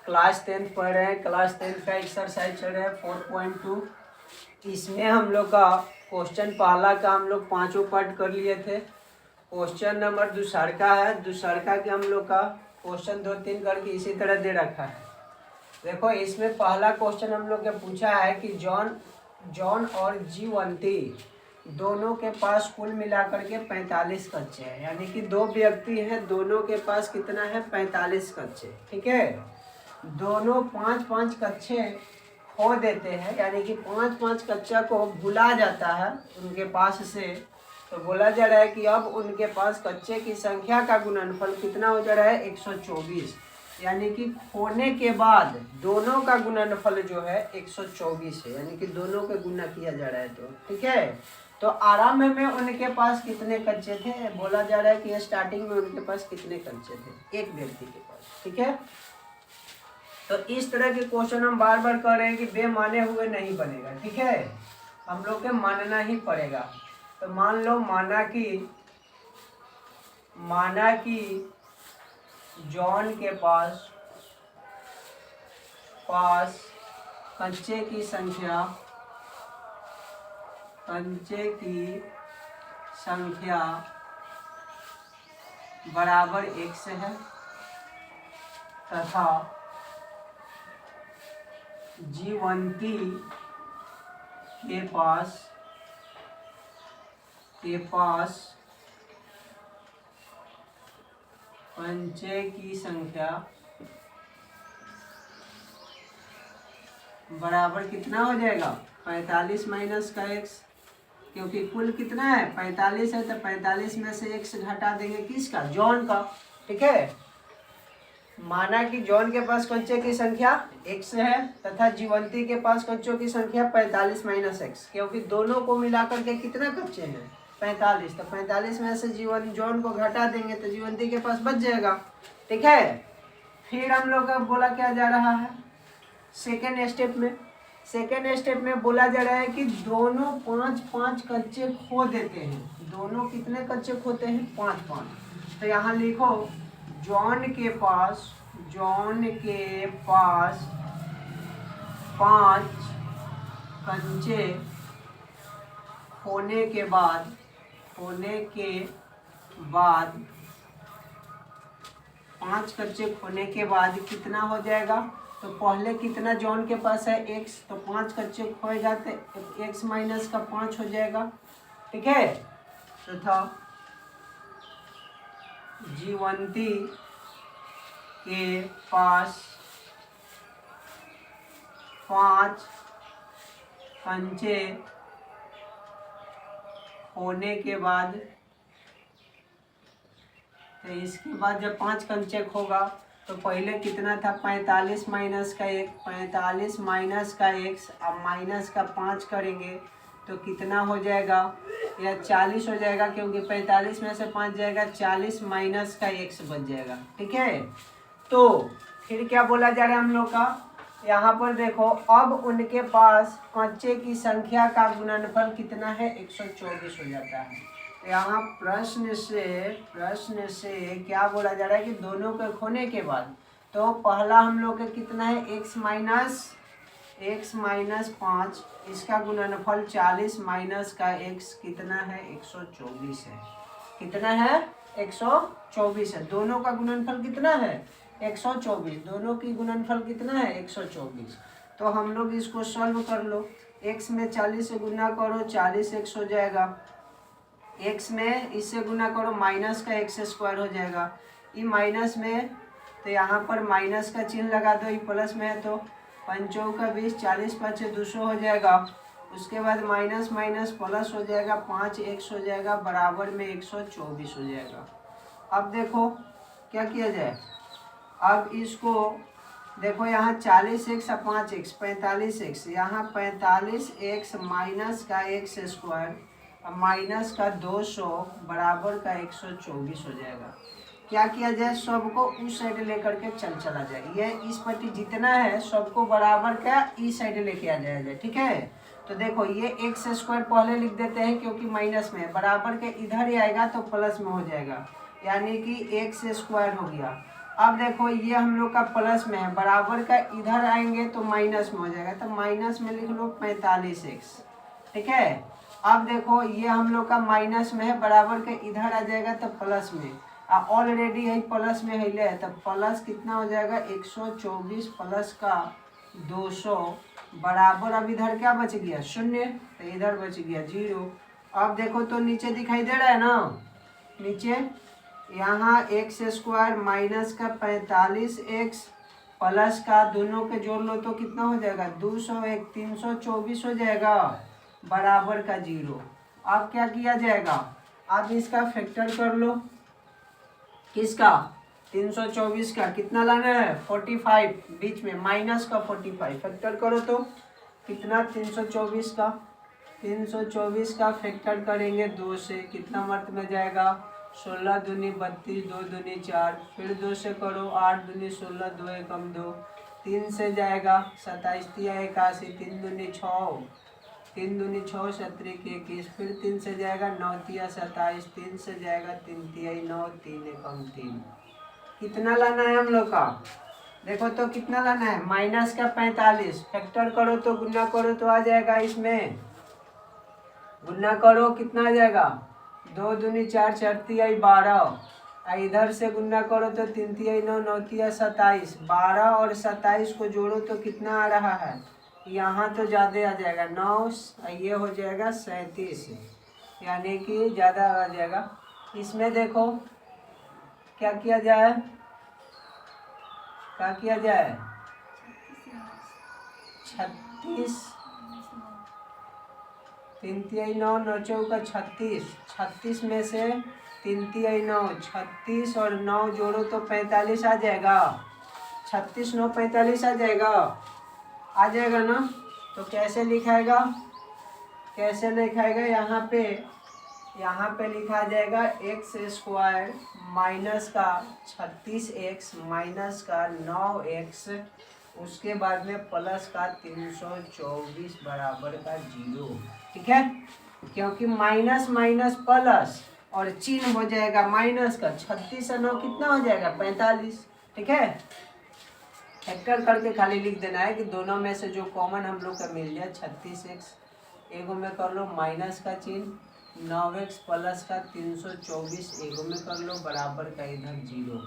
Class 10 पढ़ रहे हैं। क्लास 10 का एक्सरसाइज चल रहा है 4.2। इसमें हम लोग का क्वेश्चन पहला का हम लोग पांचों पार्ट कर लिए थे। क्वेश्चन नंबर दूसरा का है, दूसरा के हम लोग का क्वेश्चन 2-3 करके इसी तरह दे रखा है। देखो इसमें पहला क्वेश्चन हम लोग के पूछा है कि जॉन और जीवंती दोनों के पास कुल मिलाकर के 45 कच्चे हैं, यानी कि दो व्यक्ति हैं, दोनों के पास कितना है 45 कच्चे। ठीक है, दोनों 5-5 कच्चे खो देते हैं, यानी कि 5-5 कच्चा को भुला जाता है उनके पास से। तो बोला जा रहा है कि अब उनके पास कच्चे की संख्या का गुणनफल कितना हो जा रहा है 124, यानी कि खोने के बाद दोनों का गुणनफल जो है 124 है, यानी कि दोनों का गुना किया जा रहा है। तो ठीक है, तो आरंभ में उनके पास कितने कच्चे थे, बोला जा रहा है कि स्टार्टिंग में उनके पास कितने कच्चे थे एक व्यक्ति के पास। ठीक है, तो इस तरह के क्वेश्चन हम बार बार कह रहे हैं कि बेमाने हुए नहीं बनेगा। ठीक है, हम लोग के मानना ही पड़ेगा। तो मान लो माना कि जॉन के पास कच्चे की संख्या बराबर 1 से है तथा जीवंती के पास कंचे की संख्या बराबर कितना हो जाएगा 45 माइनस का x, क्योंकि कुल कितना है 45 है, तो 45 में से x घटा देंगे किसका, जॉन का। ठीक है, माना कि जॉन के पास कंचे की संख्या x है तथा जीवंती के पास कंचों की संख्या 45 माइनस x, क्योंकि दोनों को मिलाकर के कितना कच्चे हैं 45, तो 45 में से जॉन को घटा देंगे तो जीवंती के पास बच जाएगा। ठीक है, फिर हम लोग का बोला क्या जा रहा है सेकेंड स्टेप में बोला जा रहा है कि दोनों 5-5 कच्चे खो देते हैं। दोनों कितने कच्चे खोते हैं 5-5। तो यहाँ लिखो जॉन के पास 5 कंचे खोने के बाद 5 कच्चे खोने के बाद कितना हो जाएगा, तो पहले कितना जॉन के पास है x, तो 5 कच्चे खोएगा तो x माइनस का 5 हो जाएगा। ठीक है, तथा जीवंती के पास 5 कंचे होने के बाद, तो इसके बाद जब 5 कंचे होगा तो पहले कितना था 45 माइनस का 1, 45 माइनस का x, अब माइनस का 5 करेंगे तो कितना हो जाएगा, या 40 हो जाएगा, क्योंकि 45 में से 5 जाएगा 40 माइनस का x बच जाएगा। ठीक है, तो फिर क्या बोला जा रहा है हम लोग का, यहाँ पर देखो अब उनके पास कच्चे की संख्या का गुणनफल कितना है 124 हो जाता है। तो यहाँ प्रश्न से क्या बोला जा रहा है कि दोनों के खोने के बाद, तो पहला हम लोग का कितना है x माइनस 5, इसका गुणनफल 40 माइनस का x कितना है 124 है। कितना है 124 है, दोनों का गुणनफल कितना है 124, दोनों की गुणनफल कितना है 124। तो हम लोग इसको सॉल्व कर लो, x में 40 से गुना करो 40x हो जाएगा, x में इससे गुना करो माइनस का x स्क्वायर हो जाएगा, ये माइनस में तो यहाँ पर माइनस का चिन्ह लगा दो, ये प्लस में है तो 5 का 20, 40 5 200 हो जाएगा। उसके बाद माइनस माइनस प्लस हो जाएगा, 5x हो जाएगा बराबर में 124 हो जाएगा। अब देखो क्या किया जाए, अब इसको देखो यहाँ 40x और 5x 45x, यहाँ 45x माइनस का x स्क्वायर माइनस का 200 बराबर का 124 हो जाएगा। क्या किया जाए, सबको उस साइड लेकर के चला जाए, ये इस पट्टी जितना है सबको बराबर का इस साइड लेके आ जाए। ठीक है, तो देखो ये x स्क्वायर पहले लिख देते हैं क्योंकि माइनस में, बराबर के इधर ही आएगा तो प्लस में हो जाएगा, यानी कि x स्क्वायर हो गया। अब देखो ये हम लोग का प्लस में है, बराबर का इधर आएंगे तो माइनस में हो जाएगा, तो माइनस में लिख लो 45x। ठीक है, अब देखो ये हम लोग का माइनस में है, बराबर के इधर आ जाएगा तो प्लस में, ऑलरेडी है प्लस में है, तो प्लस कितना हो जाएगा 124 प्लस का 200 बराबर, अब इधर क्या बच गया 0, तो इधर बच गया 0। अब देखो तो नीचे दिखाई दे रहा है ना, नीचे यहाँ एक्स स्क्वायर माइनस का 45x प्लस का दोनों के जोड़ लो तो कितना हो जाएगा 201, 324 हो जाएगा बराबर का 0। अब क्या किया जाएगा, अब इसका फैक्टर कर लो, किसका 324 का, कितना लाना है 45, बीच में माइनस का 45, फैक्टर करो तो कितना 324 का, 324 का फैक्टर करेंगे 2 से, कितना मर्त में जाएगा 16 दूनी 32, 2 दूनी 4, फिर 2 से करो 8 दूनी 16, 2 एकम 2, 3 से जाएगा 27 तिया 81, 3 दूनी 6, 3 दूनी 6 17 21, फिर 3 से जाएगा 9 तिया 27, 3 से जाएगा 3 तिया 9, 3 एकम 3। कितना लाना है हम लोग का, देखो तो कितना लाना है माइनस का 45, फैक्टर करो तो गुना करो तो आ जाएगा, इसमें गुना करो कितना आ जाएगा 2 दूनी 4, 4 तिया 12, इधर से गुना करो तो 3 तिया 9, 9 तिया 27, 12 और 27 को जोड़ो तो कितना आ रहा है, यहाँ तो ज़्यादा आ जाएगा 9, ये हो जाएगा 37, यानी कि ज़्यादा आ जाएगा। इसमें देखो क्या किया जाए, क्या किया जाए 36, 3 तिया 9, 9 चौका 36, 36 में से 3 तिया 9, 36 और 9 जोड़ो तो 45 आ जाएगा, 36 9 45 आ जाएगा ना। तो कैसे लिखाएगा, कैसे लिखाएगा, यहाँ पे लिखा जाएगा एक्स स्क्वायर माइनस का 36x माइनस का 9x, उसके बाद में प्लस का 324 बराबर का 0। ठीक है, क्योंकि माइनस माइनस प्लस और चिन्ह हो जाएगा माइनस का, 36 और 9 कितना हो जाएगा 45। ठीक है, फैक्टर करके खाली लिख देना है कि दोनों में से जो कॉमन हम लोग का मिल जाए 36x, एगो में कर लो माइनस का चिन्ह, 9x प्लस का 324 एगो में कर लो बराबर का इधर 0।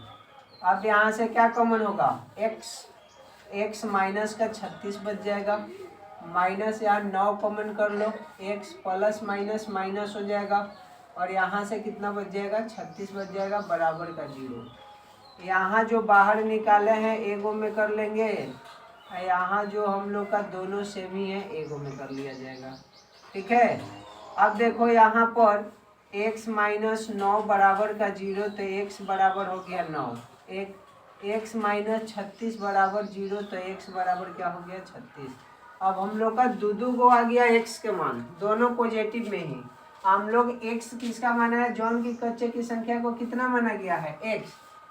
अब यहाँ से क्या कॉमन होगा x माइनस का 36 बच जाएगा, माइनस यहाँ 9 कॉमन कर लो, x प्लस माइनस माइनस हो जाएगा, और यहाँ से कितना बच जाएगा 36 बच जाएगा बराबर का 0। यहाँ जो बाहर निकाले हैं एगो में कर लेंगे, यहाँ जो हम लोग का दोनों सेम ही है एगो में कर लिया जाएगा। ठीक है, अब देखो यहाँ पर x माइनस 9 बराबर का 0, तो x बराबर हो गया 9, x माइनस 36 बराबर 0, तो x बराबर क्या हो गया 36। अब हम लोग का दो गो आ गया x के मान, दोनों पॉजिटिव में ही। हम लोग x किसका माना है, जॉन की कच्चे की संख्या को कितना माना गया है x,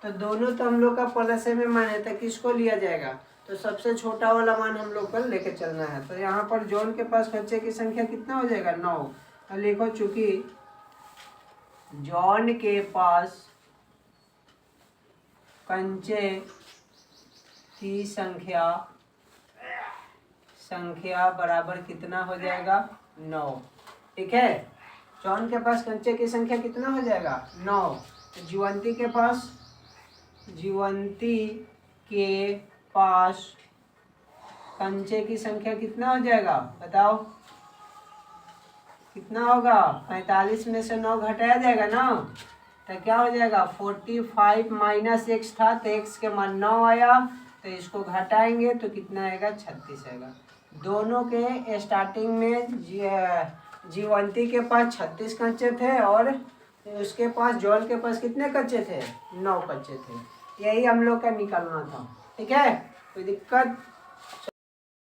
तो दोनों तो हम लोग का प्लस में माने, तो किसको लिया जाएगा, तो सबसे छोटा वाला मान हम लोग को लेके चलना है। तो यहाँ पर जॉन के पास कच्चे की संख्या कितना हो जाएगा 9, लिखो चूंकि जॉन के पास कंचे की संख्या बराबर कितना हो जाएगा 9। ठीक है, जॉन के पास कंचे की संख्या कितना हो जाएगा 9। जीवंती के पास कंचे की संख्या कितना हो जाएगा बताओ, कितना होगा 45 में से 9 घटाया जाएगा ना, तो क्या हो जाएगा 45 माइनस x था, तो x के मान 9 आया, तो इसको घटाएंगे तो कितना आएगा 36 आएगा। दोनों के स्टार्टिंग में जीवंती के पास 36 कच्चे थे और उसके पास जॉन के पास कितने कच्चे थे 9 कच्चे थे, यही हम लोग का निकालना था। ठीक है, कोई दिक्कत।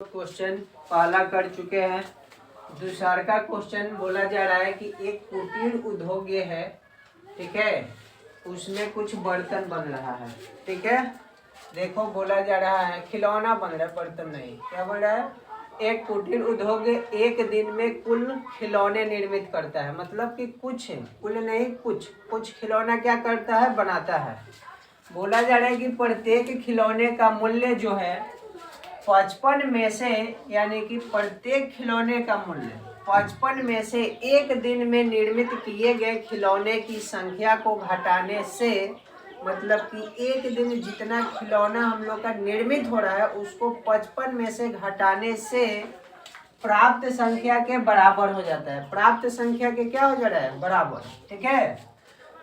क्वेश्चन पहला कर चुके हैं, दूसरा का क्वेश्चन बोला जा रहा है कि एक कुटीर उद्योग है, ठीक है, उसमें कुछ बर्तन बन रहा है। ठीक है, देखो बोला जा रहा है खिलौना बन रहा है, बर्तन नहीं, क्या बोल रहा है, एक कुटीर उद्योग एक दिन में कुल खिलौने निर्मित करता है, मतलब कि कुछ कुल नहीं कुछ खिलौना क्या करता है बनाता है। बोला जा रहा है कि प्रत्येक खिलौने का मूल्य जो है 55 में से, यानी कि प्रत्येक खिलौने का मूल्य 55 में से एक दिन में निर्मित किए गए खिलौने की संख्या को घटाने से, मतलब कि एक दिन जितना खिलौना हम लोग का निर्मित हो रहा है उसको 55 में से घटाने से प्राप्त संख्या के बराबर हो जाता है। प्राप्त संख्या के क्या हो जा रहा है? बराबर। ठीक है,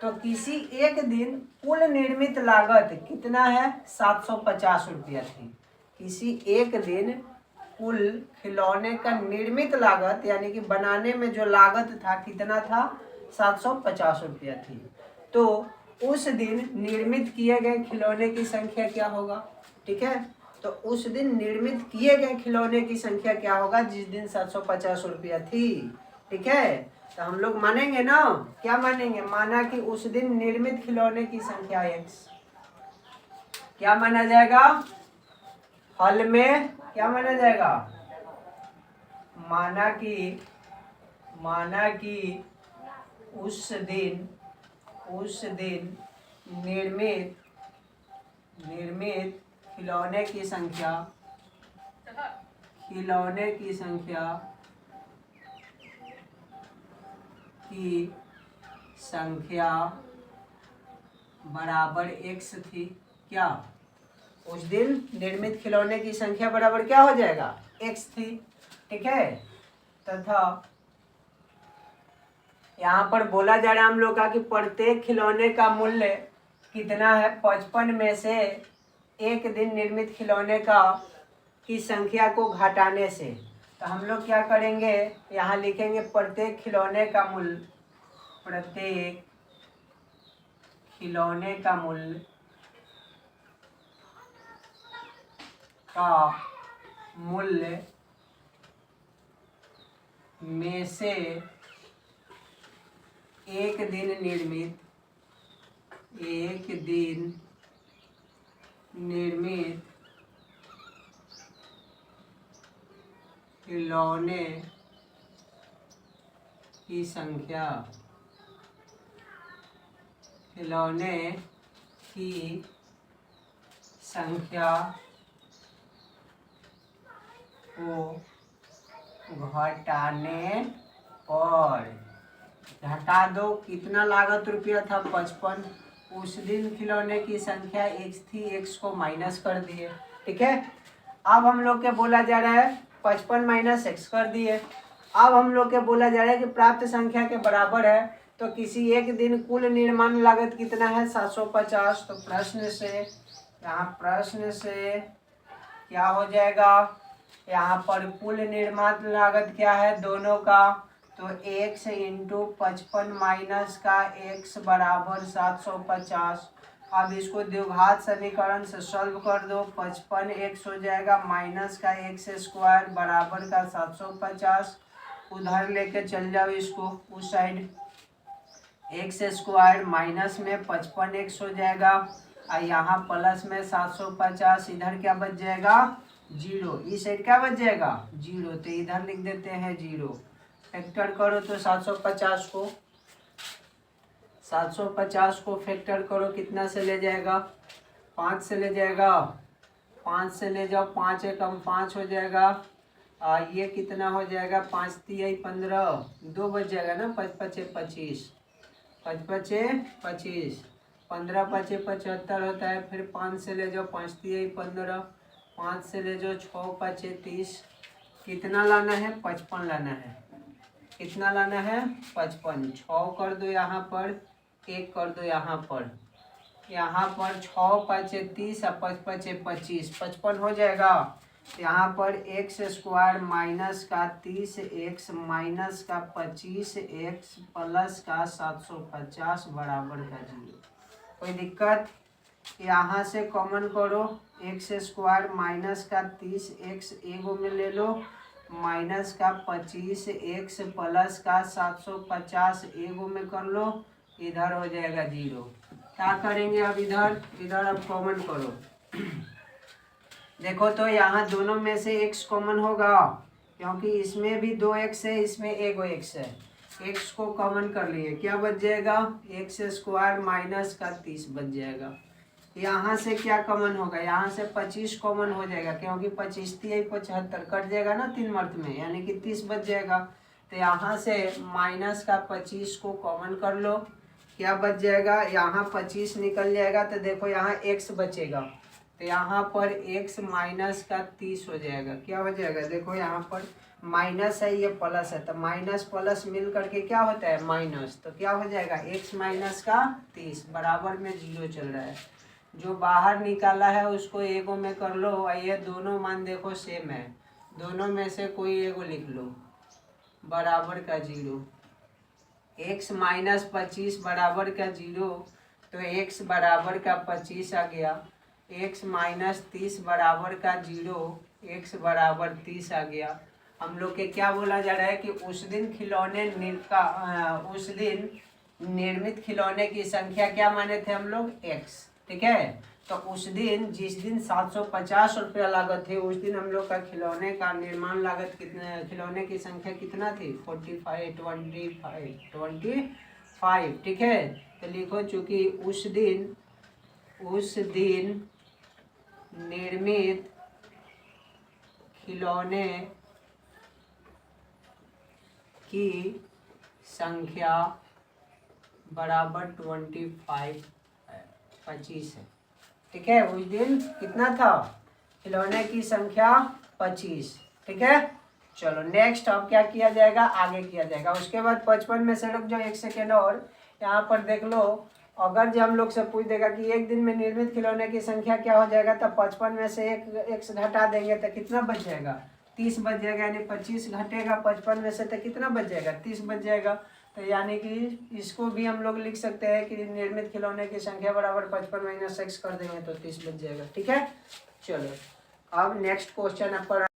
तो किसी एक दिन कुल निर्मित लागत कितना है? 750 रुपया थी। किसी एक दिन कुल खिलौने का निर्मित लागत यानी कि बनाने में जो लागत था कितना था? 750 रुपया थी। तो उस दिन निर्मित किए गए खिलौने की संख्या क्या होगा? ठीक है, तो उस दिन निर्मित किए गए खिलौने की संख्या क्या होगा जिस दिन 750 रुपया थी? ठीक है, तो हम लोग मानेंगे ना, क्या मानेंगे? माना कि उस दिन निर्मित खिलौने की संख्या x। क्या माना जाएगा? हल में क्या माना जाएगा? माना कि उस दिन निर्मित खिलौने की संख्या बराबर x थी। क्या? उस दिन निर्मित खिलौने की संख्या बराबर क्या हो जाएगा? x थी। ठीक है, तथा यहाँ पर बोला जा रहा है हम लोग का कि प्रत्येक खिलौने का मूल्य कितना है? 55 में से एक दिन निर्मित खिलौने की संख्या को घटाने से। तो हम लोग क्या करेंगे? यहाँ लिखेंगे प्रत्येक खिलौने का मूल्य में से एक दिन निर्मित खिलौने की संख्या को घटाने पर, घटा दो, कितना लागत रुपया था? 55। उस दिन खिलौने की संख्या x थी, x को माइनस कर दिए। ठीक है, अब हम लोग क्या बोला जा रहा है? 55 माइनस x कर दिए। अब हम लोग क्या बोला जा रहा है कि प्राप्त संख्या के बराबर है, तो किसी एक दिन कुल निर्माण लागत कितना है? 750। तो प्रश्न से क्या हो जाएगा? यहाँ पर कुल निर्माण लागत क्या है दोनों का? तो x इंटू 55 माइनस का x बराबर 750। अब इसको द्विघात समीकरण से सॉल्व कर दो। 55 x हो जाएगा माइनस का x स्क्वायर बराबर का 750। उधर लेके चल जाओ इसको उस साइड। x स्क्वायर माइनस में 55x हो जाएगा और यहाँ प्लस में 750। इधर क्या बच जाएगा? 0। इस साइड क्या बच जाएगा? 0। तो इधर लिख देते हैं 0। फैक्टर करो तो 750 को फैक्टर करो, कितना से ले जाएगा? 5 से ले जाएगा। 5 से ले जाओ, 5 एकम 5 हो जाएगा। ये कितना हो जाएगा? 5 तिहाई 15, 2 बच जाएगा ना। 5 पचे 25, 5 पचे 25, 15 पचे 75 होता है। फिर 5 से ले जाओ, 5 तिहाई 15, 5 से ले जाओ 6 पचे 30। कितना लाना है? 55 लाना है। कितना लाना है? 55। 6 कर दो यहाँ पर, 1 कर दो यहाँ पर। 6 पचे 30 और 5 पचे 25, 55 हो जाएगा। यहाँ पर x स्क्वायर माइनस का 30x माइनस का 25x प्लस का 750 बराबर का 0। कोई दिक्कत? यहाँ से कॉमन करो, x स्क्वायर माइनस का 30x एगो में ले लो, माइनस का 25x प्लस का 750 एगो में कर लो, इधर हो जाएगा 0। क्या करेंगे अब? इधर अब कॉमन करो। देखो तो यहाँ दोनों में से x कॉमन होगा, क्योंकि इसमें भी 2x है, इसमें एगो x है। x को कॉमन कर लिए, क्या बच जाएगा? x स्क्वायर माइनस का 30 बच जाएगा। यहाँ से क्या कॉमन होगा, यहाँ से 25 कॉमन हो जाएगा, क्योंकि 25 3 75 कट जाएगा ना 3 मर्त में, यानी कि 30 बच जाएगा। तो यहाँ से माइनस का 25 को कॉमन कर लो, क्या बच जाएगा, यहाँ 25 निकल जाएगा तो देखो यहाँ x बचेगा, तो यहाँ पर x माइनस का 30 हो जाएगा। क्या हो जाएगा, देखो यहाँ पर माइनस है, ये प्लस है, तो माइनस प्लस मिल करके क्या होता है माइनस, तो क्या हो जाएगा x माइनस का 30 बराबर में 0 चल रहा है। जो बाहर निकाला है उसको एगो में कर लो, और ये दोनों मान देखो सेम है, दोनों में से कोई एगो लिख लो, बराबर का 0। x माइनस 25 बराबर का 0, तो x बराबर का 25 आ गया। x माइनस 30 बराबर का 0, x बराबर 30 आ गया। हम लोग के क्या बोला जा रहा है कि उस दिन उस दिन निर्मित खिलौने की संख्या क्या माने थे हम लोग, x, ठीक है। तो उस दिन, जिस दिन 750 रुपया लागत थी, उस दिन हम लोग का खिलौने का निर्माण लागत कितने, खिलौने की संख्या कितना थी 25, ठीक है। तो लिखो, चूंकि उस दिन निर्मित खिलौने की संख्या बराबर 25 है, ठीक है। उस दिन कितना था, खिलौने की संख्या 25, ठीक है। चलो नेक्स्ट अब क्या किया जाएगा, आगे किया जाएगा। उसके बाद 55 में से रुक जाओ 1 सेकेंड, और यहाँ पर देख लो, अगर जो हम लोग से पूछ देगा कि एक दिन में निर्मित खिलौने की संख्या क्या हो जाएगा, तो 55 में से एक घटा देंगे तो कितना बच जाएगा, 30 बच जाएगा। यानी 25 घटेगा 55 में से तो कितना बच जाएगा, 30 बच जाएगा। तो यानी कि इसको भी हम लोग लिख सकते हैं कि निर्मित खिलौने की संख्या बराबर 55 माइनस x कर देंगे तो 30 बच जाएगा, ठीक है। चलो अब नेक्स्ट क्वेश्चन पर,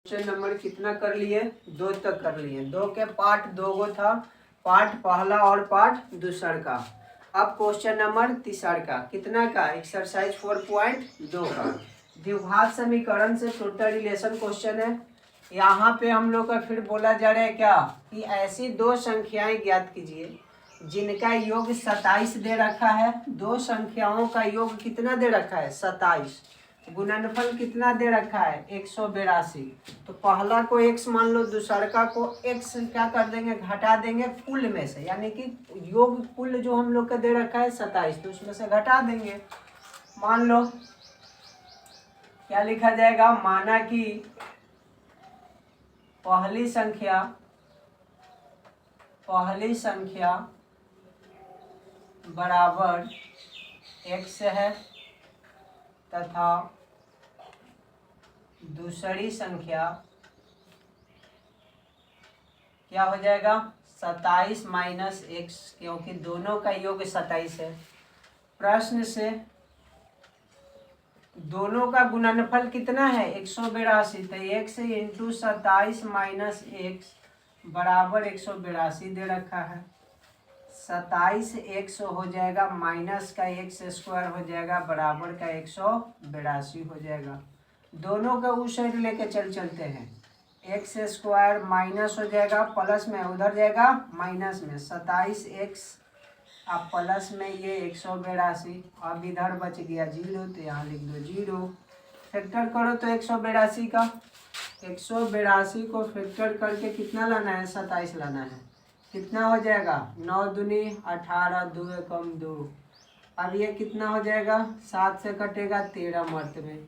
क्वेश्चन नंबर कितना कर लिए, 2 तक कर लिए। 2 के पार्ट 2 गो था, पार्ट पहला और पार्ट दूसरा का। अब क्वेश्चन नंबर तीसरा का, कितना का, एक्सरसाइज 4.2 का द्विघात समीकरण से टोटल रिलेशन क्वेश्चन है। यहाँ पे हम लोग का फिर बोला जा रहा है क्या, कि ऐसी 2 संख्याएं ज्ञात कीजिए जिनका योग 27 दे रखा है। 2 संख्याओं का योग कितना दे रखा है, 27, गुणनफल कितना दे रखा है 182। तो पहला को x मान लो, दूसरा को x क्या कर देंगे, घटा देंगे कुल में से, यानी कि योग कुल जो हम लोग का दे रखा है 27, तो उसमें से घटा देंगे। मान लो क्या लिखा जाएगा, माना कि पहली संख्या बराबर x है, तथा दूसरी संख्या क्या हो जाएगा, 27 माइनस x, क्योंकि दोनों का योग 27 है। प्रश्न से दोनों का गुणनफल कितना है 182, तो x इंटू 27 माइनस x बराबर 182 दे रखा है। 27x हो जाएगा, माइनस का x स्क्वायर हो जाएगा, बराबर का 182 हो जाएगा। दोनों का उस साइड लेके चलते हैं, x स्क्वायर माइनस हो जाएगा, प्लस में उधर जाएगा माइनस में, 27x अब प्लस में ये 182, अब इधर बच गया 0, तो यहाँ लिख दो 0। फैक्टर करो तो 182 का, 182 को फैक्टर करके कितना लाना है, 27 लाना है। कितना हो जाएगा, 9 दूनी 18, 2 एकम 2। अब ये कितना हो जाएगा, 7 से कटेगा 13 मर्त में,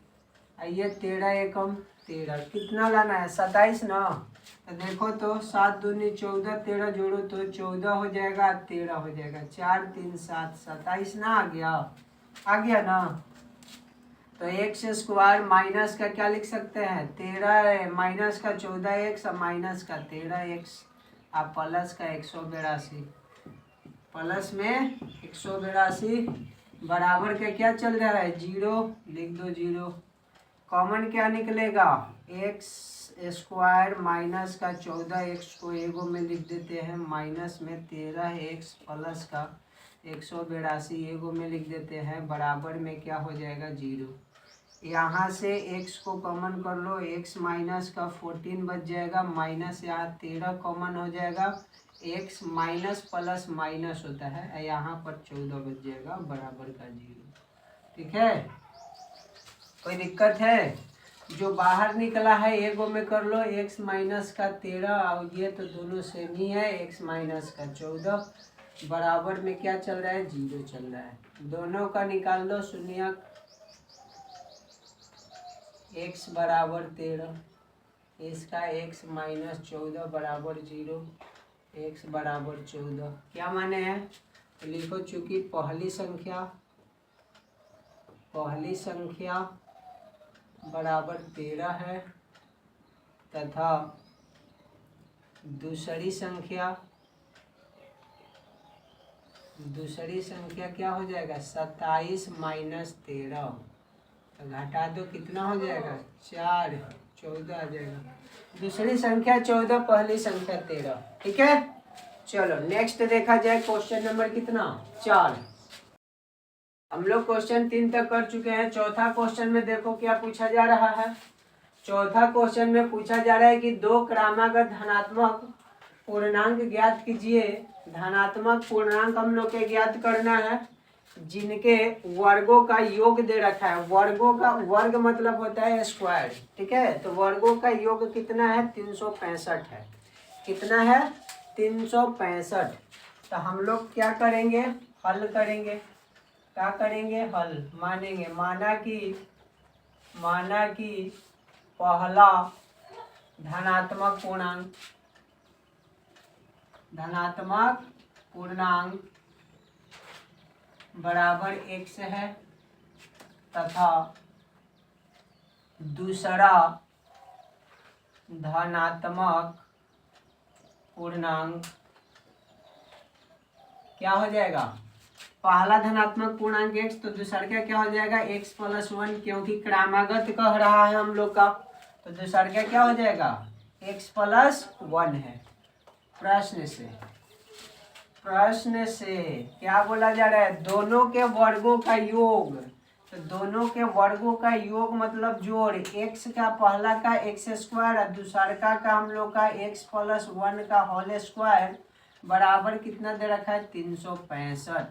ये 13 एकम 13, कितना लाना है 27 ना। तो देखो तो 7 दूनी 14, 13 जोड़ो तो 14 हो जाएगा, 13 हो जाएगा, 4 3 7, 27 ना आ गया ना। तो x स्क्वायर माइनस का क्या लिख सकते हैं, 13 माइनस का 14x, माइनस का 13x, अब प्लस का 182, प्लस में 182 बराबर का क्या चल रहा है 0, लिख दो 0। कॉमन क्या निकलेगा, x स्क्वायर माइनस का 14x को एगो में लिख देते हैं, माइनस में 13x प्लस का 182 एगो में लिख देते हैं, बराबर में क्या हो जाएगा 0। यहाँ से x को कॉमन कर लो, x माइनस का 14 बच जाएगा, माइनस यहाँ 13 कॉमन हो जाएगा, x माइनस प्लस माइनस होता है, यहाँ पर 14 बच जाएगा, बराबर का 0। ठीक है, कोई दिक्कत है? जो बाहर निकला है एगो में कर लो, x माइनस का 13 और ये तो दोनों सेम ही है, x माइनस का 14 बराबर में क्या चल रहा है, 0 चल रहा है। दोनों का निकाल दो शून्य, x बराबर 13, इसका x माइनस 14 बराबर 0, x बराबर 14 क्या माने हैं, तो लिखो चूंकि पहली संख्या बराबर 13 है तथा दूसरी संख्या क्या हो जाएगा, 27 माइनस 13, तो घटा दो कितना हो जाएगा, 4, 14 आ जाएगा। दूसरी संख्या 14, पहली संख्या 13। ठीक है, चलो नेक्स्ट देखा जाए क्वेश्चन नंबर कितना, 4। हम लोग क्वेश्चन 3 तक कर चुके हैं। चौथा क्वेश्चन में देखो क्या पूछा जा रहा है। चौथा क्वेश्चन में पूछा जा रहा है कि दो क्रमागत धनात्मक पूर्णांक ज्ञात कीजिए। धनात्मक पूर्णांक हम लोग के ज्ञात करना है जिनके वर्गों का योग दे रखा है। वर्गों का वर्ग मतलब होता है स्क्वायर। ठीक है, तो वर्गों का योग कितना है, 365 है। कितना है, 365। तो हम लोग क्या करेंगे, हल करेंगे। क्या करेंगे, हल मानेंगे। माना कि पहला धनात्मक पूर्णांक बराबर x है तथा दूसरा धनात्मक पूर्णांक क्या हो जाएगा, पहला धनात्मक पूर्णांक x तो दूसरा क्या हो जाएगा, x प्लस 1, क्योंकि क्रमागत कह रहा है हम लोग का, तो दूसरा क्या हो जाएगा, x प्लस 1 है। प्रश्न से क्या बोला जा रहा है, दोनों के वर्गों का योग। तो दोनों के वर्गों का योग मतलब जोड़, x का पहला का x स्क्वायर और दूसरा का हम लोग का x प्लस 1 का होल स्क्वायर बराबर कितना दे रखा है, 365।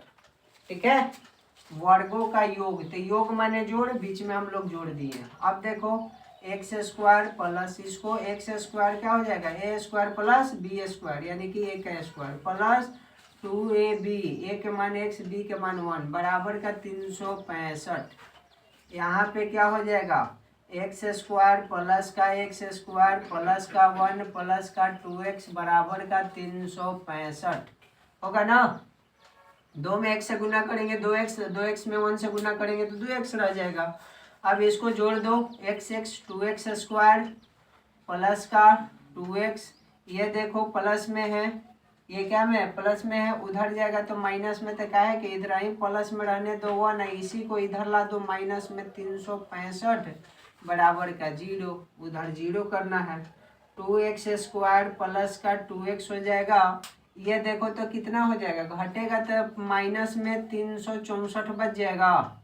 ठीक है, वर्गों का योग, तो योग माने जोड़, बीच में हम लोग जोड़ दिए। अब देखो एक्स स्क्वायर प्लस इसको एक्स स्क्वायर क्या हो जाएगा, ए स्क्वायर प्लस बी स्क्वायर यानी कि ए का स्क्वायर प्लस 2ab, ए के मान x, बी के मान 1 बराबर का 365। यहाँ पे क्या हो जाएगा, एक्स स्क्वायर प्लस का एक्स स्क्वायर प्लस का 1 प्लस का 2x बराबर का 365 होगा ना। 2 में x से गुना करेंगे 2x, 2x में 1 से गुना करेंगे तो 2x रह जाएगा। अब इसको जोड़ दो, x 2x स्क्वायर प्लस का 2x, ये देखो प्लस में है, ये क्या में प्लस में है, उधर जाएगा तो माइनस में, तो क्या है कि इधर ही प्लस में रहने दो 1, इसी को इधर ला दो माइनस में, 365 बराबर का 0, उधर 0 करना है। 2x स्क्वायर प्लस का 2x हो जाएगा, ये देखो तो कितना हो जाएगा, घटेगा तो माइनस में 364 बच जाएगा,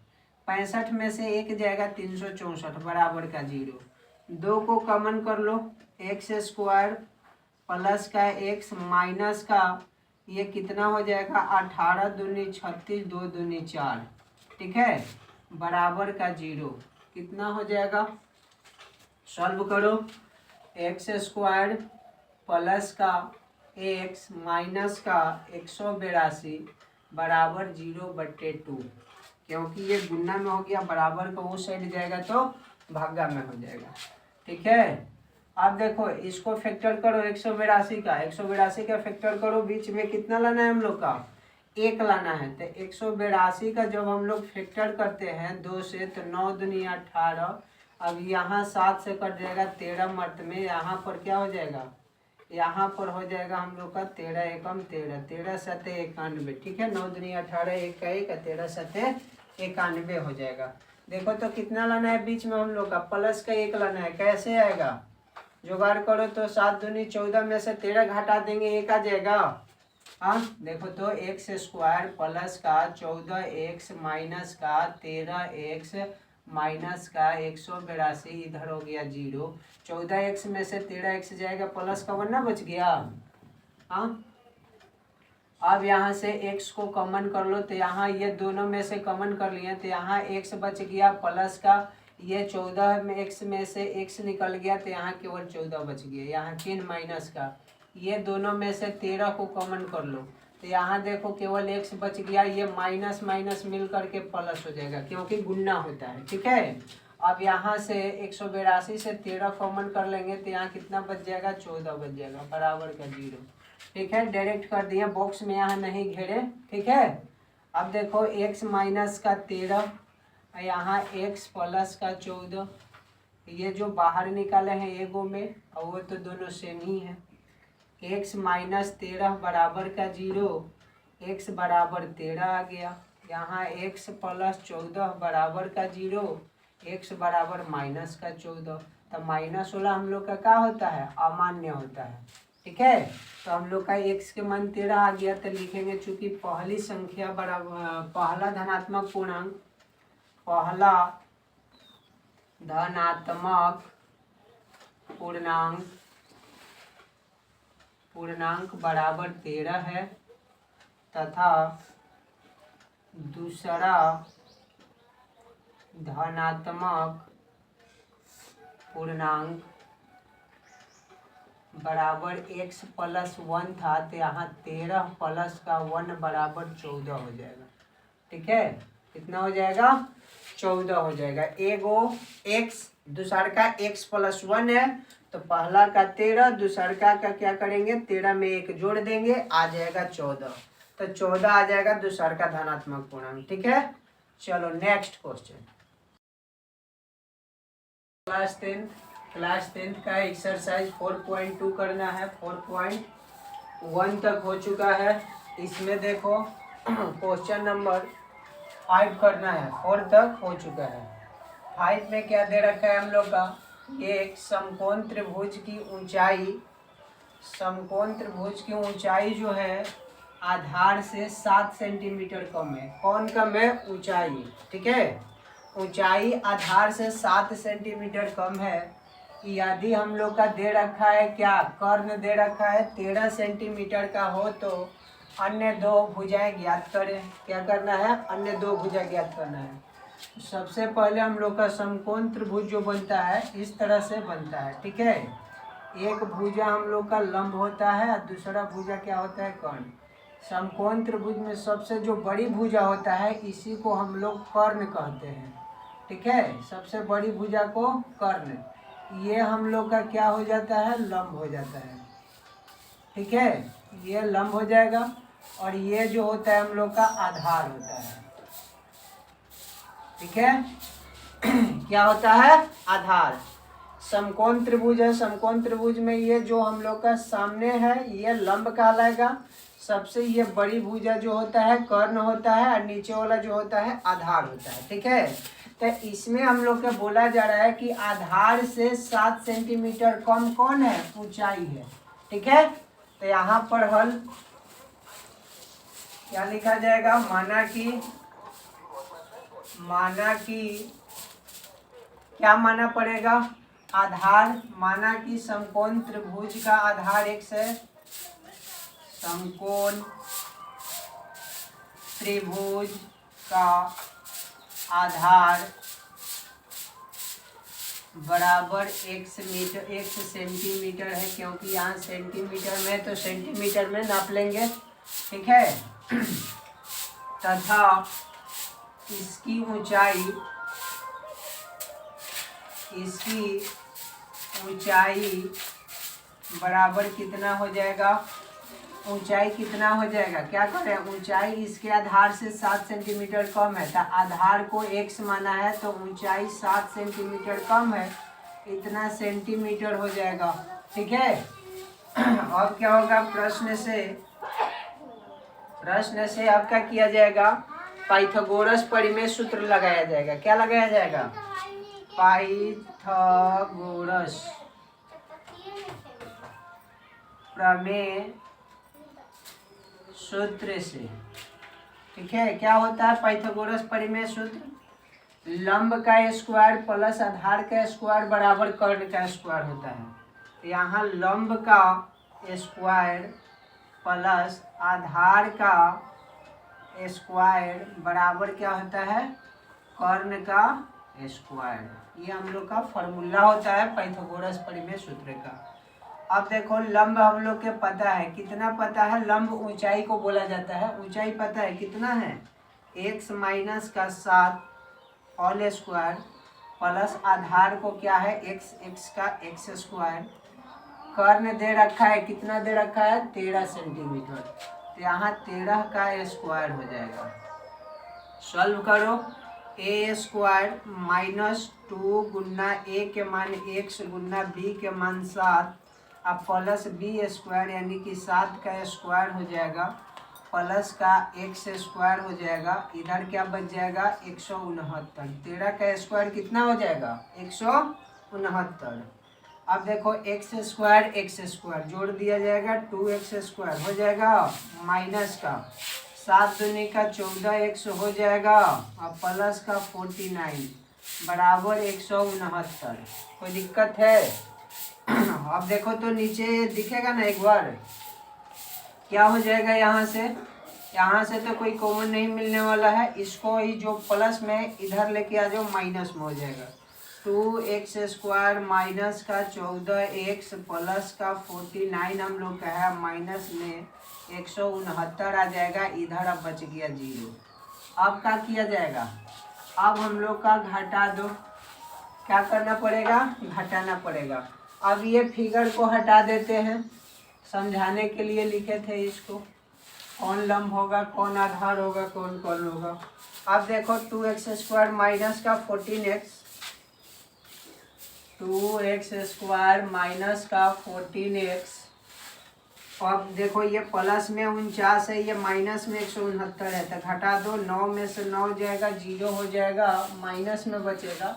65 में से एक जाएगा 364 बराबर का 0। 2 को कॉमन कर लो, एक्स स्क्वायर प्लस का x माइनस का ये कितना हो जाएगा, 18 दूनी 36, 2 दूनी 4। ठीक है, बराबर का 0 कितना हो जाएगा, सॉल्व करो, एक्स स्क्वायर प्लस का x माइनस का 182 बराबर 0/2, क्योंकि ये गुना में हो गया, बराबर का वो साइड जाएगा तो भागा में हो जाएगा। ठीक है, अब देखो इसको फैक्टर करो, 182 का फैक्टर करो, बीच में कितना लाना है हम लोग का, 1 लाना है। तो 182 का जब हम लोग फैक्टर करते हैं 2 से तो 9 दूनी 18, अब यहाँ 7 से कट जाएगा 13 मर्द में, यहाँ पर क्या हो जाएगा, यहाँ पर हो जाएगा हम लोग का 13 एकम 13, 13 सते 91। ठीक है, 9 दूनी 18, 1 का 1, 13 सते 91 हो जाएगा। देखो तो कितना लाना है बीच में हम लोग का, प्लस का 1 लाना है। कैसे आएगा, जुगाड़ करो तो 7 दूनी 14 में से 13 घटा देंगे, 1 आ जाएगा। हाँ देखो तो एक्स स्क्वायर प्लस का 14x माइनस का 13x माइनस का 182 इधर हो गया 0, 14x में से 13x जाएगा, प्लस का 1 ना बच गया। हाँ अब यहाँ से x को कॉमन कर लो, तो यहाँ ये दोनों में से कॉमन कर लिए, तो यहाँ x बच गया प्लस का, ये 14 में x में से x निकल गया, तो यहाँ केवल 14 बच गया, यहाँ चिन्ह माइनस का। ये दोनों में से 13 को कॉमन कर लो, तो यहाँ देखो केवल x बच गया, ये माइनस माइनस मिल करके प्लस हो जाएगा क्योंकि गुणना होता है। ठीक है, अब यहाँ से 182 से 13 कॉमन कर लेंगे, तो यहाँ कितना बच जाएगा, 14 बच जाएगा, बराबर का 0। ठीक है, डायरेक्ट कर दिए, बॉक्स में यहाँ नहीं घेरे। ठीक है, अब देखो x माइनस का 13, यहाँ x प्लस का 14, ये जो बाहर निकाले हैं एगो में, और वो तो दोनों सेम ही है। x माइनस 13 बराबर का 0, x बराबर 13 आ गया। यहाँ x प्लस 14 बराबर का 0, x बराबर माइनस का 14। तो माइनस वाला हम लोग का क्या होता है, अमान्य होता है। ठीक है, तो हम लोग का x के मान 13 आ गया, तो लिखेंगे चूंकि पहली संख्या बराबर, पहला धनात्मक पूर्णांक, पहला धनात्मक पूर्णांक बराबर 13 है, तथा दूसरा धनात्मक पूर्णांक बराबर x प्लस 1 था, तो यहाँ 13 प्लस का 1 बराबर 14 हो जाएगा। ठीक है, कितना हो जाएगा, 14 हो जाएगा। एगो x, दूसर का x प्लस 1 है, तो पहला का 13, दूसर का क्या करेंगे, 13 में 1 जोड़ देंगे, आ जाएगा 14। तो 14 आ जाएगा दूसर का धनात्मक पूर्णांक। ठीक है, चलो नेक्स्ट क्वेश्चन। क्लास 10 का एक्सरसाइज 4.2 करना है। 4.1 तक हो चुका है। इसमें देखो क्वेश्चन नंबर 5 करना है, 4 तक हो चुका है। 5 में क्या दे रखा है हम लोग का, ये एक समकोण त्रिभुज की ऊंचाई जो है आधार से 7 सेंटीमीटर कम है। कौन कम है, ऊंचाई। ठीक है, ऊंचाई आधार से 7 सेंटीमीटर कम है। यदि हम लोग का दे रखा है क्या, कर्ण दे रखा है 13 सेंटीमीटर का हो, तो अन्य दो भुजाएं ज्ञात करें। क्या करना है, अन्य दो भुजा ज्ञात करना है। सबसे पहले हम लोग का समकोण त्रिभुज जो बनता है इस तरह से बनता है। ठीक है, एक भुजा हम लोग का लंब होता है और दूसरा भुजा क्या होता है, कर्ण। समकोण त्रिभुज में सबसे जो बड़ी भुजा होता है इसी को हम लोग कर्ण कहते हैं। ठीक है, सबसे बड़ी भुजा को कर्ण, ये हम लोग का क्या हो जाता है, लंब हो जाता है। ठीक है, ये लंब हो जाएगा, और ये जो होता है हम लोग का आधार होता है। ठीक है क्या होता है, आधार। समकोण त्रिभुज है, समकोण त्रिभुज में ये जो हम लोग का सामने है ये लंब कहलाएगा। सबसे ये बड़ी भुजा जो होता है कर्ण होता है, और नीचे वाला जो होता है आधार होता है। ठीक है, तो इसमें हम लोग का बोला जा रहा है कि आधार से 7 सेंटीमीटर कम कौन है, ऊंचाई है। ठीक है, तो यहाँ पर हल क्या लिखा जाएगा, माना कि क्या माना पड़ेगा, आधार, माना कि समकोण त्रिभुज का आधार x है, समकोण त्रिभुज का आधार बराबर x सेंटीमीटर है, क्योंकि यहाँ सेंटीमीटर में तो सेंटीमीटर में नाप लेंगे। ठीक है, तथा इसकी ऊंचाई बराबर कितना हो जाएगा, ऊंचाई कितना हो जाएगा, क्या करें, ऊंचाई इसके आधार से 7 सेंटीमीटर कम है, तो आधार को x माना है, तो ऊंचाई 7 सेंटीमीटर कम है, इतना सेंटीमीटर हो जाएगा। ठीक है, अब क्या होगा, प्रश्न से अब क्या किया जाएगा, पाइथागोरस परिमेय सूत्र लगाया जाएगा। क्या लगाया जाएगा, पाइथागोरस प्रमेय सूत्र से। ठीक है, क्या होता है पाइथागोरस परिमेय सूत्र, लंब का स्क्वायर प्लस आधार का स्क्वायर बराबर कर्ण का स्क्वायर होता है। तो यहाँ लंब का स्क्वायर प्लस आधार का स्क्वायर बराबर क्या होता है, कर्ण का स्क्वायर। ये हम लोग का फॉर्मूला होता है पाइथागोरस परिमेय सूत्र का। अब देखो लंब हम लोग के पता है, कितना पता है, लंब ऊंचाई को बोला जाता है, ऊंचाई पता है कितना है, x माइनस का 7 होल स्क्वायर प्लस आधार को क्या है x का x स्क्वायर। कर्ण दे रखा है, कितना दे रखा है 13 सेंटीमीटर, तो यहाँ 13 का स्क्वायर हो जाएगा। सॉल्व करो, ए स्क्वायर माइनस 2 गुना ए के मान x गुना बी के मान 7 अब प्लस बी स्क्वायर यानी कि 7 का स्क्वायर हो जाएगा प्लस का x स्क्वायर हो जाएगा। इधर क्या बच जाएगा 169। 13 का स्क्वायर कितना हो जाएगा 169। अब देखो x स्क्वायर जोड़ दिया जाएगा 2x स्क्वायर हो जाएगा माइनस का 7 दूनी का 14x हो जाएगा और प्लस का 49 बराबर 169। कोई दिक्कत है? अब देखो तो नीचे दिखेगा ना एक बार, क्या हो जाएगा, यहाँ से तो कोई कॉमन नहीं मिलने वाला है, इसको ही जो प्लस में इधर लेके आ जाओ माइनस में हो जाएगा। 2x स्क्वायर माइनस का 14x प्लस का 49 हम लोग का है माइनस में 169 आ जाएगा। इधर अब बच गया 0। अब क्या किया जाएगा, अब हम लोग का घटा दो, क्या करना पड़ेगा, घटाना पड़ेगा। अब ये फिगर को हटा देते हैं, समझाने के लिए लिखे थे इसको, कौन लंब होगा कौन आधार होगा कौन कौन होगा। अब देखो 2x स्क्वायर माइनस का 14x, 2x स्क्वायर माइनस का 14x। अब देखो ये प्लस में 49 है, ये माइनस में 169 है, तो घटा दो, 9 में से 9 जाएगा 0 हो जाएगा, माइनस में बचेगा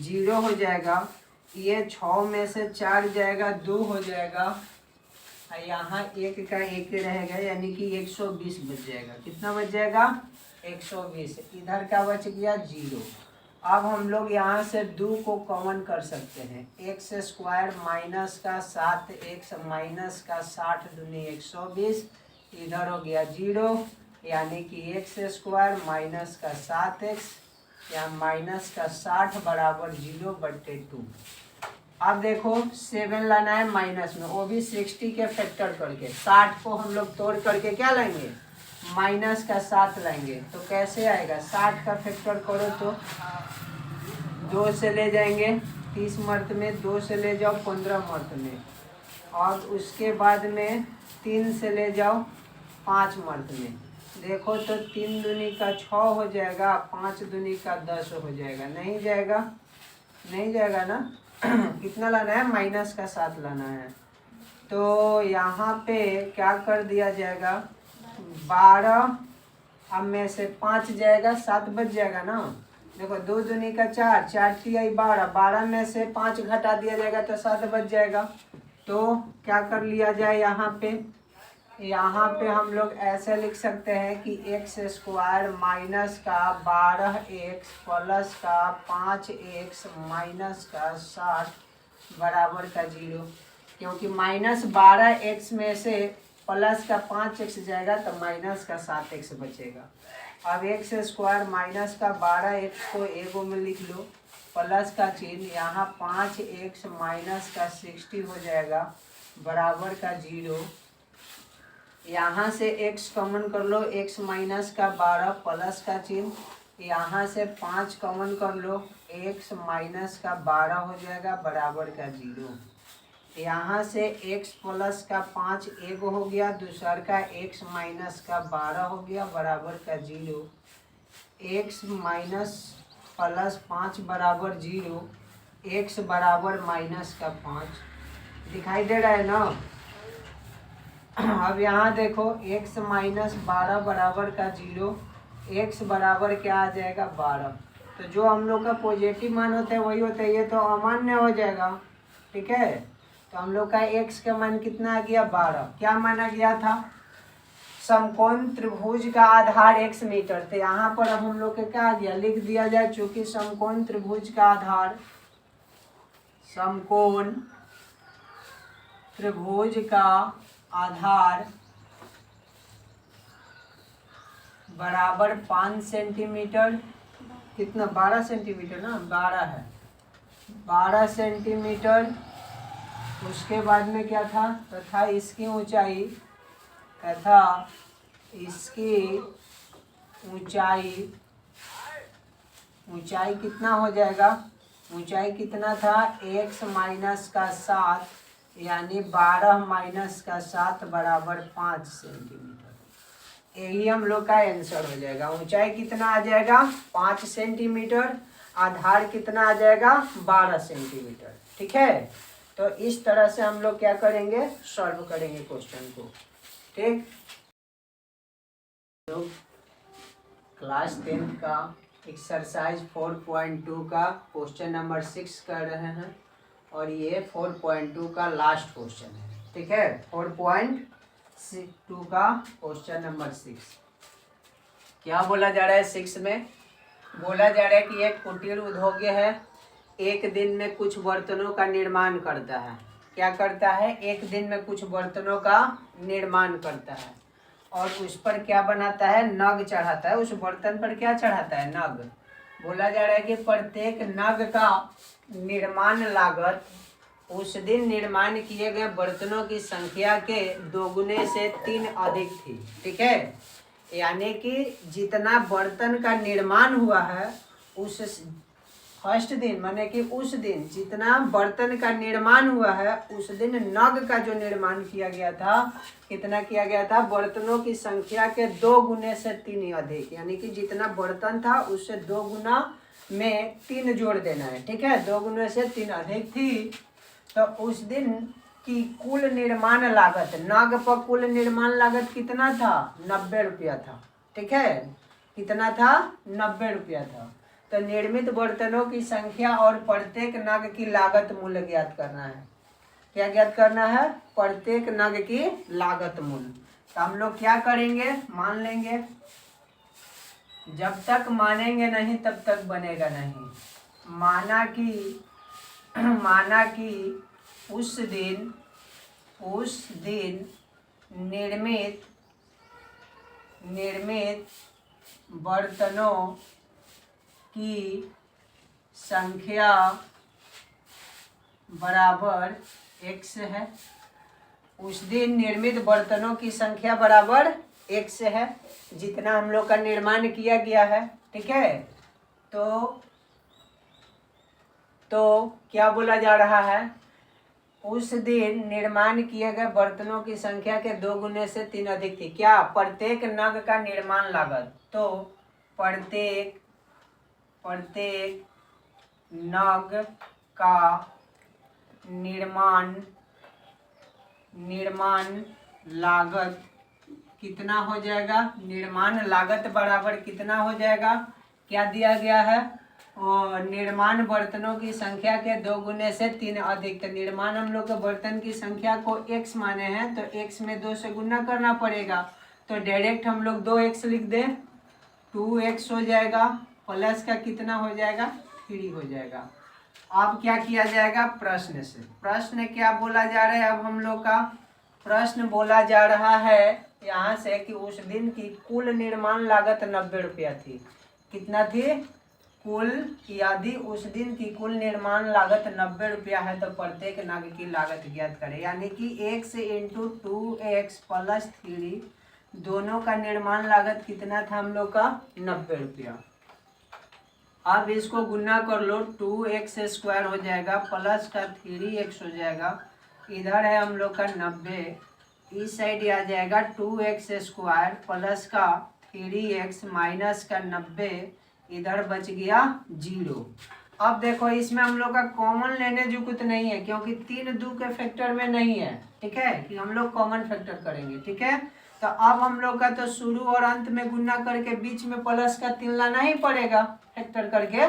0 हो जाएगा। ये 6 में से 4 जाएगा 2 हो जाएगा, यहाँ 1 का 1 रहेगा यानी कि 120 बच जाएगा। कितना बच जाएगा 120। इधर क्या बच गया 0। अब हम लोग यहाँ से 2 को कॉमन कर सकते हैं, x स्क्वायर माइनस का 7x माइनस का 60 दूनी 120, इधर हो गया 0 यानी कि x स्क्वायर माइनस का 7x या माइनस का 60 बराबर 0/2। अब देखो 7 लाना है माइनस में, वो भी 60 के फैक्टर करके, 60 को हम लोग तोड़ करके क्या लाएंगे माइनस का 7 लाएंगे। तो कैसे आएगा, 60 का फैक्टर करो तो 2 से ले जाएंगे 30 मर्त में, 2 से ले जाओ 15 मर्त में, और उसके बाद में 3 से ले जाओ 5 मर्त में। देखो तो 3 दूनी का 6 हो जाएगा, 5 दूनी का 10 हो जाएगा, नहीं जाएगा ना। कितना लाना है माइनस का 7 लाना है। तो यहाँ पे क्या कर दिया जाएगा 12, अब में से 5 जाएगा 7 बच जाएगा ना। देखो 2 दूनी का 4, 4 तिहाई 12, 12 में से 5 घटा दिया जाएगा तो 7 बच जाएगा। तो क्या कर लिया जाए, यहाँ पे हम लोग ऐसे लिख सकते हैं कि x स्क्वायर माइनस का 12x प्लस का 5x माइनस का 60 बराबर का 0, क्योंकि माइनस 12x में से प्लस का 5x जाएगा तो माइनस का 7x बचेगा। अब x स्क्वायर माइनस का 12x को एगो में लिख लो, प्लस का चिन्ह, यहाँ 5x माइनस का 60 हो जाएगा बराबर का 0। यहाँ से x कॉमन कर लो, x माइनस का 12 प्लस का चिन्ह, यहाँ से 5 कॉमन कर लो, x माइनस का 12 हो जाएगा बराबर का 0। यहाँ से x प्लस का 5 एक हो गया, दूसर का x माइनस का 12 हो गया बराबर का 0। x माइनस प्लस 5 बराबर 0, x बराबर माइनस का 5। दिखाई दे रहा है ना। अब यहाँ देखो x माइनस 12 बराबर का 0, x बराबर क्या आ जाएगा 12। तो जो हम लोग का पॉजिटिव मान होता है वही होता है, ये तो अमान्य हो जाएगा, ठीक है। तो हम लोग का x का मान कितना आ गया 12। क्या माना गया था, समकोण त्रिभुज का आधार x मीटर, तो यहाँ पर अब हम लोग के क्या आ गया लिख दिया जाए, चूंकि समकोण त्रिभुज का आधार, समकोण त्रिभुज का आधार बराबर 5 सेंटीमीटर, कितना 12 सेंटीमीटर ना, 12 है, 12 सेंटीमीटर। उसके बाद में क्या था, तथा इसकी ऊंचाई, तथा इसकी ऊंचाई, ऊंचाई कितना हो जाएगा, ऊंचाई कितना था, x माइनस का 7 यानी 12 माइनस का 7 बराबर 5 सेंटीमीटर। यही हम लोग का आंसर हो जाएगा। ऊंचाई कितना आ जाएगा, 5 सेंटीमीटर, आधार कितना आ जाएगा, 12 सेंटीमीटर। ठीक है, तो इस तरह से हम लोग क्या करेंगे, सॉल्व करेंगे क्वेश्चन को। ठीक, तो क्लास 10 का एक्सरसाइज 4.2 का क्वेश्चन नंबर 6 कर रहे हैं, और ये 4.2 का लास्ट क्वेश्चन है। ठीक है, 4.2 का क्वेश्चन नंबर 6। क्या बोला जा रहा है 6 में, बोला जा रहा है कि एक कुटीर उद्योग है, एक दिन में कुछ बर्तनों का निर्माण करता है। क्या करता है, एक दिन में कुछ बर्तनों का निर्माण करता है, और उस पर क्या बनाता है, नग चढ़ाता है। उस बर्तन पर क्या चढ़ाता है, नग। बोला जा रहा है कि प्रत्येक नग का निर्माण लागत उस दिन निर्माण किए गए बर्तनों की संख्या के 2 गुने से 3 अधिक थी। ठीक है, यानी कि जितना बर्तन का निर्माण हुआ है उस फर्स्ट दिन, माने कि उस दिन जितना बर्तन का निर्माण हुआ है उस दिन नग का जो निर्माण किया गया था, कितना किया गया था, बर्तनों की संख्या के 2 गुने से 3 अधिक, यानी कि जितना बर्तन था उससे 2 गुना में 3 जोड़ देना है। ठीक है, 2 गुने से 3 अधिक थी। तो उस दिन की कुल निर्माण लागत, नग पर कुल निर्माण लागत कितना था, 90 रुपया था। ठीक है, कितना था, 90 रुपया था। तो निर्मित बर्तनों की संख्या और प्रत्येक नग की लागत मूल्य ज्ञात करना है। क्या ज्ञात करना है, प्रत्येक नग की लागत मूल्य। तो हम लोग क्या करेंगे, मान लेंगे, जब तक मानेंगे नहीं तब तक बनेगा नहीं। माना कि उस दिन निर्मित बर्तनों की संख्या बराबर x है। उस दिन निर्मित बर्तनों की संख्या बराबर x है, जितना हम लोग का निर्माण किया गया है। ठीक है, तो क्या बोला जा रहा है, उस दिन निर्माण किए गए बर्तनों की संख्या के 2 गुने से 3 अधिक थी। क्या, प्रत्येक नग का निर्माण लागत, तो प्रत्येक नग का निर्माण लागत कितना हो जाएगा, निर्माण लागत बराबर कितना हो जाएगा, क्या दिया गया है, और निर्माण बर्तनों की संख्या के 2 गुने से 3 अधिक। तो निर्माण हम लोग के बर्तन की संख्या को x माने हैं, तो x में 2 से गुना करना पड़ेगा। तो डायरेक्ट हम लोग 2x लिख दें, 2x हो जाएगा, प्लस का कितना हो जाएगा, 3 हो जाएगा। अब क्या किया जाएगा, प्रश्न से, प्रश्न क्या बोला जा रहा है, अब हम लोग का प्रश्न बोला जा रहा है यहाँ से कि उस दिन की कुल निर्माण लागत 90 रुपया थी। कितना थी, कुल, यदि उस दिन की कुल निर्माण लागत 90 रुपया है तो प्रत्येक नग की लागत ज्ञात करें। यानी कि x इंटू 2x प्लस 3 दोनों का निर्माण लागत कितना था हम लोग का, 90 रुपया। अब इसको गुना कर लो, 2x स्क्वायर हो जाएगा, प्लस का 3x हो जाएगा, इधर है हम लोग का 90, इस साइड आ जाएगा 2x स्क्वायर प्लस का 3x माइनस का 90, इधर बच गया 0। अब देखो इसमें हम लोग का कॉमन लेने जो कुछ नहीं है, क्योंकि 3 2 के फैक्टर में नहीं है। ठीक है, कि हम लोग कॉमन फैक्टर करेंगे। ठीक है, तो अब हम लोग का तो शुरू और अंत में गुना करके बीच में प्लस का 3 लाना ही पड़ेगा फैक्टर करके।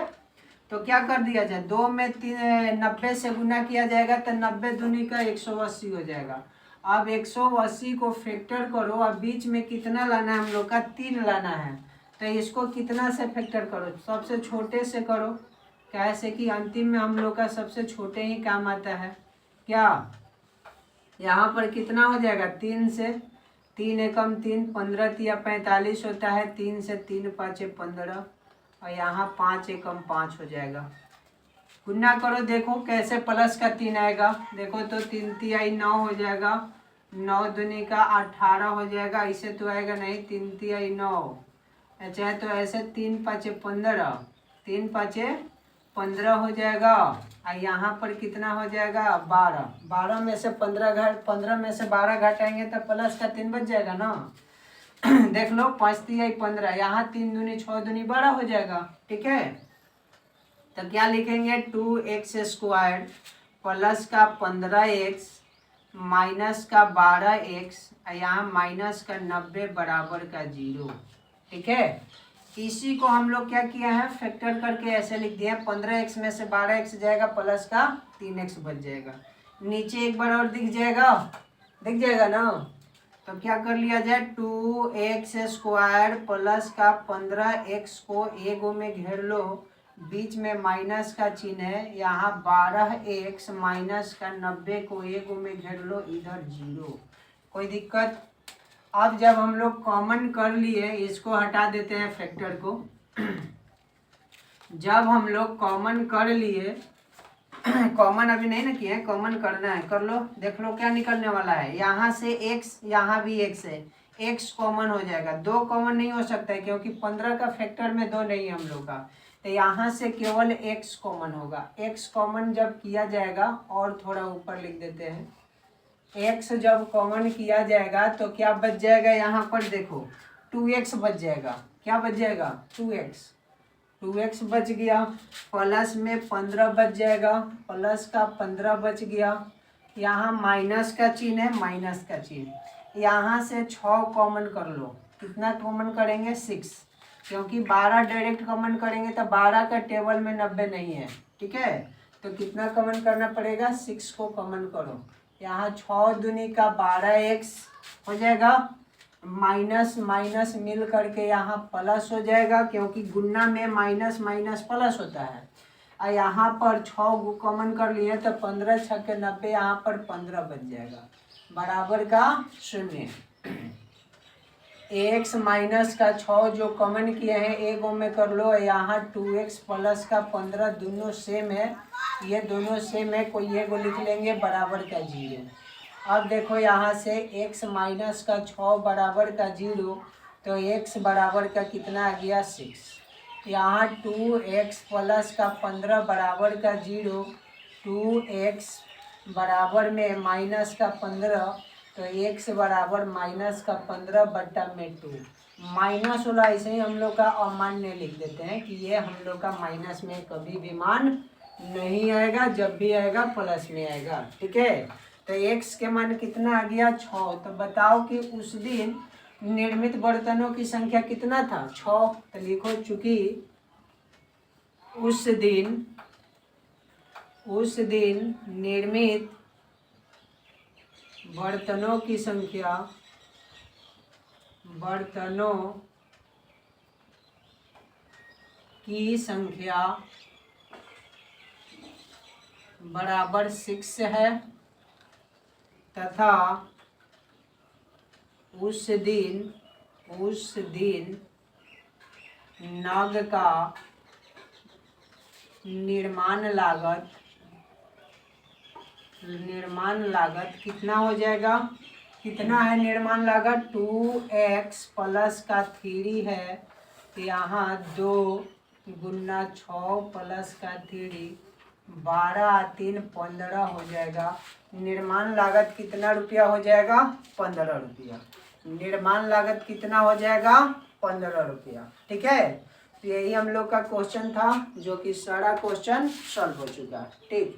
तो क्या कर दिया जाए, 2 में 90 से गुना किया जाएगा तो 90 दूनी का 180 हो जाएगा। अब 180 को फैक्टर करो, और बीच में कितना लाना है हम लोग का, 3 लाना है। तो इसको कितना से फैक्टर करो, सबसे छोटे से करो, कैसे कि अंतिम में हम लोग का सबसे छोटे ही काम आता है। क्या, यहाँ पर कितना हो जाएगा, 3 से 3 एकम 3, 15 तिया 45 होता है, 3 से 3 पाँचे 15 और यहाँ 5 एकम 5 हो जाएगा। गुना करो, देखो कैसे प्लस का 3 आएगा। देखो तो 3 तिहाई 9 हो जाएगा, 9 दूनी का 18 हो जाएगा। ऐसे तो आएगा नहीं, 3 तिहाई 9। अच्छा है तो ऐसे 3 पाँचे 15, 3 पाँचे 15 हो जाएगा। और यहाँ पर कितना हो जाएगा 12, 12 में से 15 में से 12 घटाएंगे तो प्लस का 3 बच जाएगा ना। देख लो 5 तिहाई 15, यहाँ 3 दूनी 6 दूनी 12 हो जाएगा। ठीक है, तो क्या लिखेंगे 2x² प्लस का 15x माइनस का 12x, यहाँ माइनस का 90 बराबर का 0। ठीक है, इसी को हम लोग क्या किया है फैक्टर करके ऐसे लिख दिया, 15x में से 12x जाएगा, प्लस का 3x बच जाएगा। नीचे एक बार और दिख जाएगा ना। तो क्या कर लिया जाए 2x² प्लस का 15x को एगो में घेर लो, बीच में माइनस का चिन्ह है, यहाँ 12x माइनस का 90 को एगो में घेर लो, इधर 0। कोई दिक्कत। अब जब हम लोग कॉमन कर लिए, इसको हटा देते हैं फैक्टर को। जब हम लोग कॉमन कर लिए, कॉमन अभी नहीं ना किए, कॉमन करना है, कर लो। देख लो क्या निकलने वाला है, यहाँ से x, यहाँ भी x है, x कॉमन हो जाएगा। 2 कॉमन नहीं हो सकता है क्योंकि 15 का फैक्टर में 2 नहीं है हम लोग का, तो यहाँ से केवल x कॉमन होगा। x कॉमन जब किया जाएगा, और थोड़ा ऊपर लिख देते हैं, x जब कॉमन किया जाएगा तो क्या बच जाएगा, यहाँ पर देखो 2x बच जाएगा। क्या बच जाएगा 2x बच गया, प्लस में 15 बच जाएगा, प्लस का 15 बच गया। यहाँ माइनस का चिन्ह है, माइनस का चिन्ह, यहाँ से 6 कॉमन कर लो। कितना कॉमन करेंगे 6, क्योंकि 12 डायरेक्ट कॉमन करेंगे तो 12 का टेबल में 90 नहीं है। ठीक है, तो कितना कॉमन करना पड़ेगा 6 को कॉमन करो। यहाँ 6 दूनी का 12x हो जाएगा, माइनस माइनस मिल करके यहाँ प्लस हो जाएगा, क्योंकि गुना में माइनस माइनस प्लस होता है। और यहाँ पर 6 कॉमन कर लिए तो 15 छक्के 90, यहाँ पर 15 बच जाएगा, बराबर का 0। x माइनस का 6 जो कॉमन किए हैं एगो में कर लो, यहाँ 2x प्लस का 15 दोनों सेम है, ये दोनों सेम है, कोई एगो लिख लेंगे, बराबर का 0। अब देखो यहाँ से x माइनस का 6 बराबर का 0, तो x बराबर का कितना आ गया 6। यहाँ 2x प्लस का 15 बराबर का 0, 2x बराबर में माइनस का 15, तो x बराबर माइनस का 15 बट्टा में 2। माइनस वाला ऐसे ही हम लोग का अमान्य लिख देते हैं कि ये हम लोग का माइनस में कभी भी मान नहीं आएगा, जब भी आएगा प्लस में आएगा। ठीक है, तो x के मान कितना आ गया 6। तो बताओ कि उस दिन निर्मित बर्तनों की संख्या कितना था 6। तो लिखो चूंकि उस दिन निर्मित बर्तनों की संख्या बराबर 6 है, तथा उस दिन नग का निर्माण लागत कितना हो जाएगा, कितना है निर्माण लागत 2x प्लस का 3 है, तो यहाँ 2 गुना 6 प्लस का 3, 12 3 15 हो जाएगा। निर्माण लागत कितना रुपया हो जाएगा 15 रुपया। निर्माण लागत कितना हो जाएगा 15 रुपया। ठीक है, तो यही हम लोग का क्वेश्चन था, जो कि सारा क्वेश्चन सॉल्व हो चुका है। ठीक है।